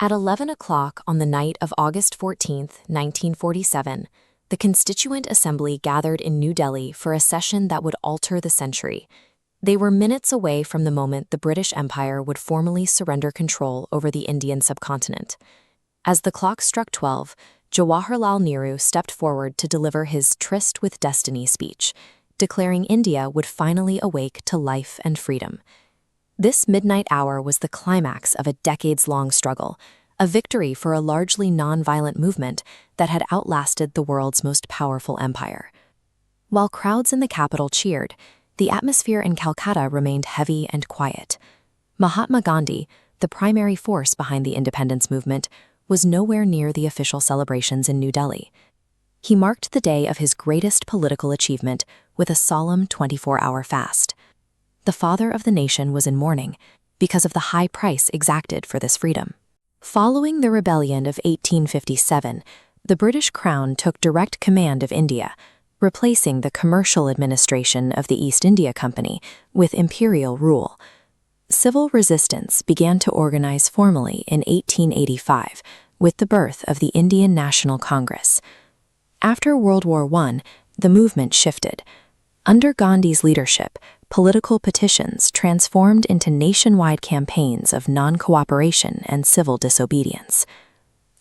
At 11 o'clock on the night of August 14, 1947, the Constituent Assembly gathered in New Delhi for a session that would alter the century. They were minutes away from the moment the British Empire would formally surrender control over the Indian subcontinent. As the clock struck 12, Jawaharlal Nehru stepped forward to deliver his Tryst with Destiny speech, declaring India would finally awake to life and freedom. This midnight hour was the climax of a decades-long struggle, a victory for a largely non-violent movement that had outlasted the world's most powerful empire. While crowds in the capital cheered, the atmosphere in Calcutta remained heavy and quiet. Mahatma Gandhi, the primary force behind the independence movement, was nowhere near the official celebrations in New Delhi. He marked the day of his greatest political achievement with a solemn 24-hour fast. The father of the nation was in mourning because of the high price exacted for this freedom. Following the rebellion of 1857, the British Crown took direct command of India, replacing the commercial administration of the East India Company with imperial rule. Civil resistance began to organize formally in 1885 with the birth of the Indian National Congress. After World War I, the movement shifted. Under Gandhi's leadership, political petitions transformed into nationwide campaigns of non-cooperation and civil disobedience.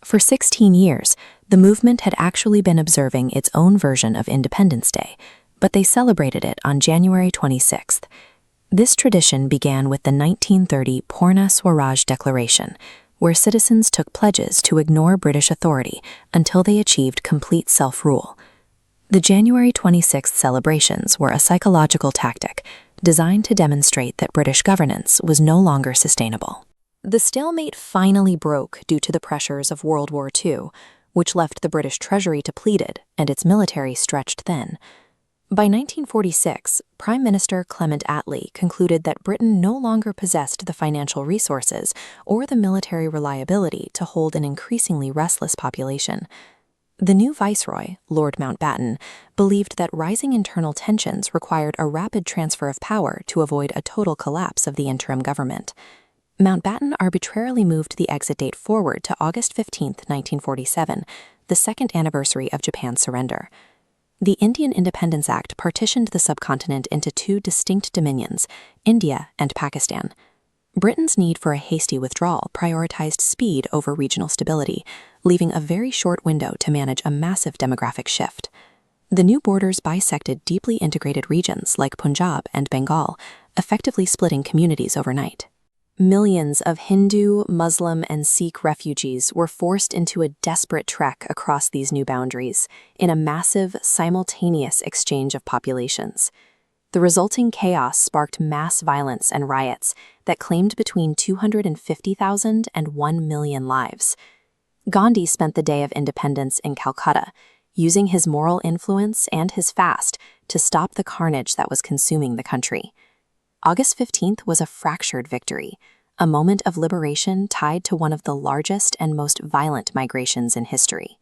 For 16 years, the movement had actually been observing its own version of Independence Day, but they celebrated it on January 26th. This tradition began with the 1930 Purna Swaraj Declaration, where citizens took pledges to ignore British authority until they achieved complete self-rule. The January 26th celebrations were a psychological tactic designed to demonstrate that British governance was no longer sustainable. The stalemate finally broke due to the pressures of World War II, which left the British Treasury depleted and its military stretched thin. By 1946, Prime Minister Clement Attlee concluded that Britain no longer possessed the financial resources or the military reliability to hold an increasingly restless population. The new viceroy, Lord Mountbatten, believed that rising internal tensions required a rapid transfer of power to avoid a total collapse of the interim government. Mountbatten arbitrarily moved the exit date forward to August 15, 1947, the second anniversary of Japan's surrender. The Indian Independence Act partitioned the subcontinent into two distinct dominions, India and Pakistan. Britain's need for a hasty withdrawal prioritized speed over regional stability, leaving a very short window to manage a massive demographic shift. The new borders bisected deeply integrated regions like Punjab and Bengal, effectively splitting communities overnight. Millions of Hindu, Muslim, and Sikh refugees were forced into a desperate trek across these new boundaries in a massive, simultaneous exchange of populations. The resulting chaos sparked mass violence and riots that claimed between 250,000 and 1 million lives. Gandhi spent the day of independence in Calcutta, using his moral influence and his fast to stop the carnage that was consuming the country. August 15th was a fractured victory, a moment of liberation tied to one of the largest and most violent migrations in history.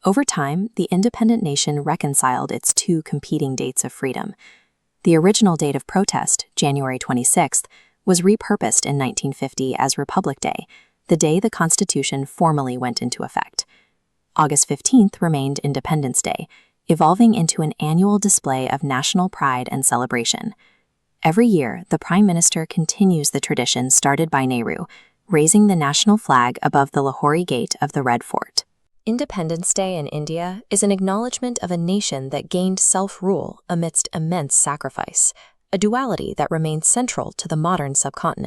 Over time, the independent nation reconciled its two competing dates of freedom. The original date of protest, January 26th, was repurposed in 1950 as Republic Day, the day the Constitution formally went into effect. August 15th remained Independence Day, evolving into an annual display of national pride and celebration. Every year, the Prime Minister continues the tradition started by Nehru, raising the national flag above the Lahori Gate of the Red Fort. Independence Day in India is an acknowledgement of a nation that gained self-rule amidst immense sacrifice, a duality that remains central to the modern subcontinent.